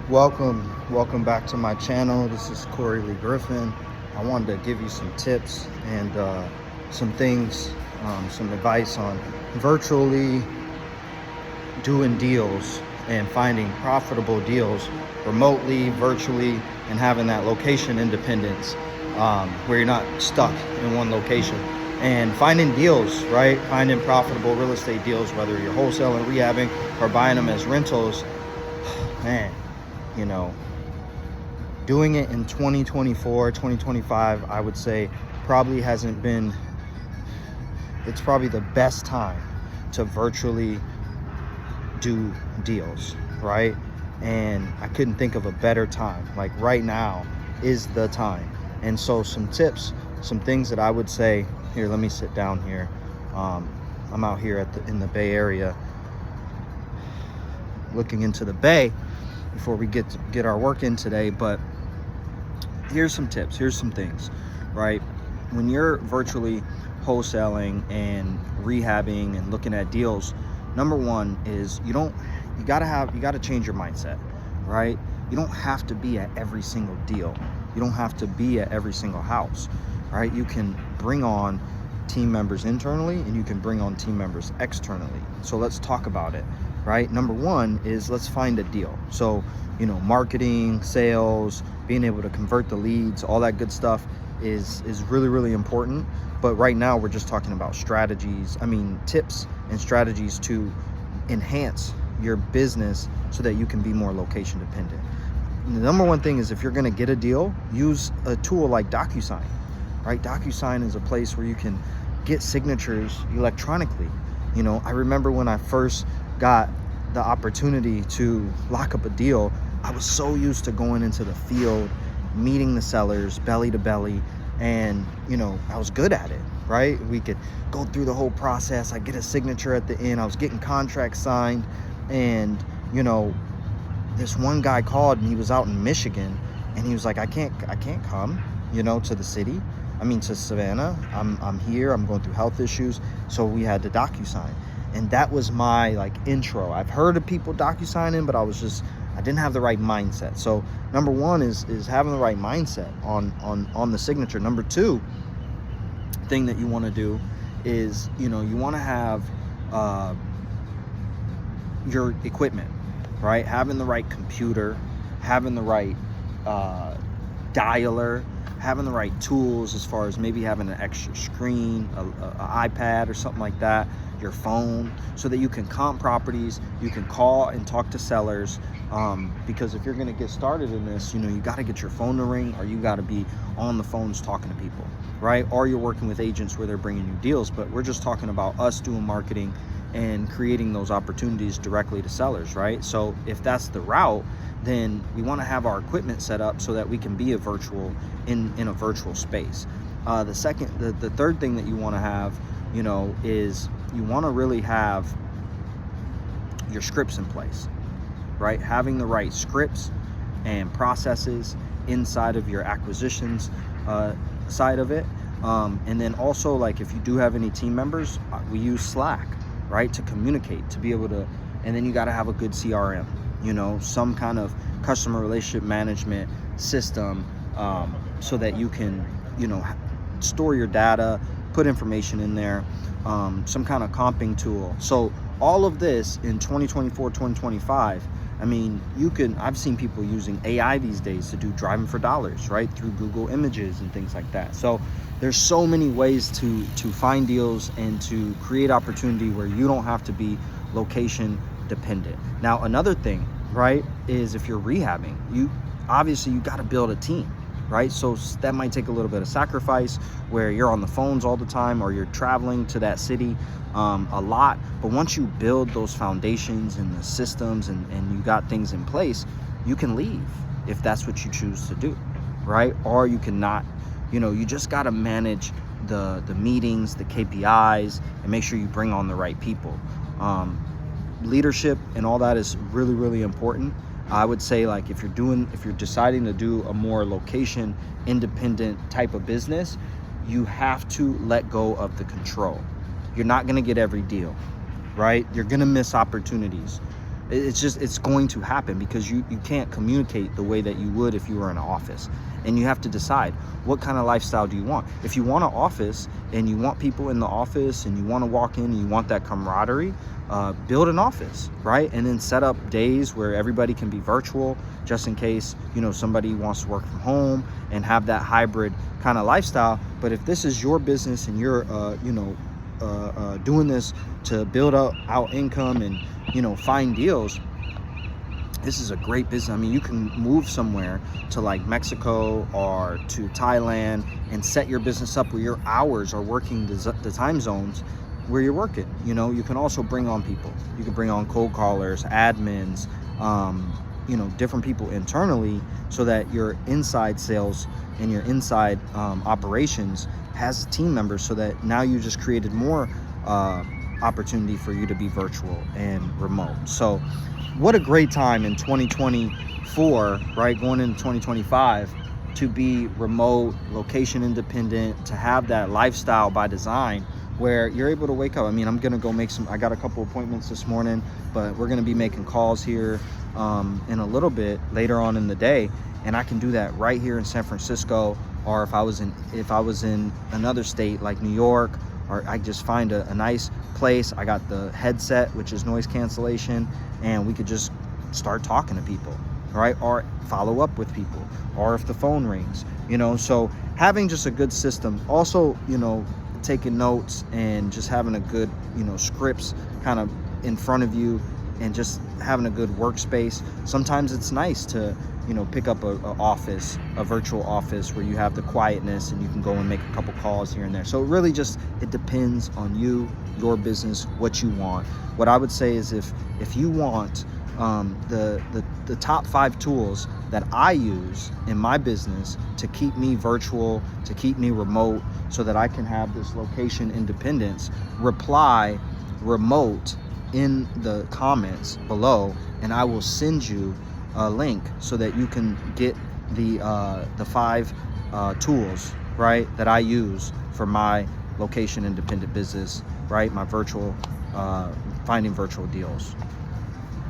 Welcome back to my channel. This is Corey Lee Griffin. I wanted to give you some tips and some things, some advice on virtually doing deals and finding profitable deals remotely, virtually, and having that location independence where you're not stuck in one location. And finding deals, right? Finding profitable real estate deals, whether you're wholesaling, rehabbing, or buying them as rentals. Man, you know, doing it in 2024, 2025, I would say probably hasn't been, it's probably the best time to virtually do deals, right? And I couldn't think of a better time. Like right now is the time. And so some tips, some things that I would say, here, let me sit down here. I'm out here in the Bay Area, looking into the Bay before we get our work in today. But here's some tips, here's some things, right? When you're virtually wholesaling and rehabbing and looking at deals, number one is you gotta change your mindset, right? You don't have to be at every single deal. You don't have to be at every single house, right? You can bring on team members internally and you can bring on team members externally. So let's talk about it, right? Number one is let's find a deal. So, you know, marketing, sales, being able to convert the leads, all that good stuff is really, really important. But right now we're just talking about tips and strategies to enhance your business so that you can be more location dependent. The number one thing is if you're going to get a deal, use a tool like DocuSign, right? DocuSign is a place where you can get signatures electronically. You know, I remember when I first got the opportunity to lock up a deal, I was so used to going into the field, meeting the sellers belly to belly, and you know, I was good at it, right? We could go through the whole process. I get a signature at the end. I was getting contracts signed, and you know, this one guy called and he was out in Michigan, and he was like, I can't come, you know, to the city. To Savannah. I'm here. I'm going through health issues. So we had to DocuSign. And that was my intro. I've heard of people DocuSigning, but I didn't have the right mindset. So number one is having the right mindset on the signature. Number two thing that you want to do is, you know, you want to have your equipment, right? Having the right computer, having the right dialer, having the right tools as far as maybe having an extra screen, an iPad or something like that, your phone, so that you can comp properties, you can call and talk to sellers, because if you're going to get started in this, you know, you got to get your phone to ring, or you got to be on the phones talking to people, right? Or you're working with agents where they're bringing you deals. But we're just talking about us doing marketing and creating those opportunities directly to sellers, right? So if that's the route, then we want to have our equipment set up so that we can be in a virtual space. The third thing that you want to have, you know, is you want to really have your scripts in place, right? Having the right scripts and processes inside of your acquisitions side of it. And then also, if you do have any team members, we use Slack, right, to communicate, to be able to, and then you got to have a good CRM, you know, some kind of customer relationship management system, so that you can, you know, store your data, put information in there, some kind of comping tool. So all of this in 2024, 2025, I've seen people using AI these days to do driving for dollars, right, through Google Images and things like that. So there's so many ways to find deals and to create opportunity where you don't have to be location dependent. Now, another thing, right, is if you're rehabbing, you got to build a team, right? So that might take a little bit of sacrifice where you're on the phones all the time, or you're traveling to that city a lot. But once you build those foundations and the systems and you got things in place, you can leave if that's what you choose to do, right? Or you cannot, you know, you just got to manage the meetings, the KPIs, and make sure you bring on the right people. Leadership and all that is really, really important. I would say, if you're deciding to do a more location independent type of business, you have to let go of the control. You're not going to get every deal, right? You're going to miss opportunities. It's going to happen because you can't communicate the way that you would if you were in an office. And you have to decide, what kind of lifestyle do you want? If you want an office and you want people in the office and you want to walk in and you want that camaraderie, build an office, right? And then set up days where everybody can be virtual, just in case, you know, somebody wants to work from home, and have that hybrid kind of lifestyle. But if this is your business and you're doing this to build up out income and, you know, find deals, this is a great business. I mean, you can move somewhere to like Mexico or to Thailand and set your business up where your hours are working the time zones where you're working. You know, you can also bring on people. You can bring on cold callers, admins, you know, different people internally, so that your inside sales and your inside operations has team members, so that now you just created more opportunity for you to be virtual and remote. So what a great time in 2024, right, going into 2025, to be remote, location independent, to have that lifestyle by design where you're able to wake up. I mean, I'm gonna go make I got a couple appointments this morning, but we're gonna be making calls here in a little bit later on in the day, and I can do that right here in San Francisco. Or if I was in another state like New York, or I just find a nice place, I got the headset, which is noise cancellation, and we could just start talking to people, right? Or follow up with people, or if the phone rings, you know. So having just a good system, also, you know, taking notes and just having a good, you know, scripts kind of in front of you, and just having a good workspace. Sometimes it's nice to, you know, pick up a virtual office where you have the quietness and you can go and make a couple calls here and there. So it really just, it depends on you, your business, what you want. What I would say is if you want the top 5 tools that I use in my business to keep me virtual, to keep me remote, so that I can have this location independence, reply remote in the comments below, and I will send you a link so that you can get the 5 tools, right, that I use for my location independent business, right, my virtual finding virtual deals.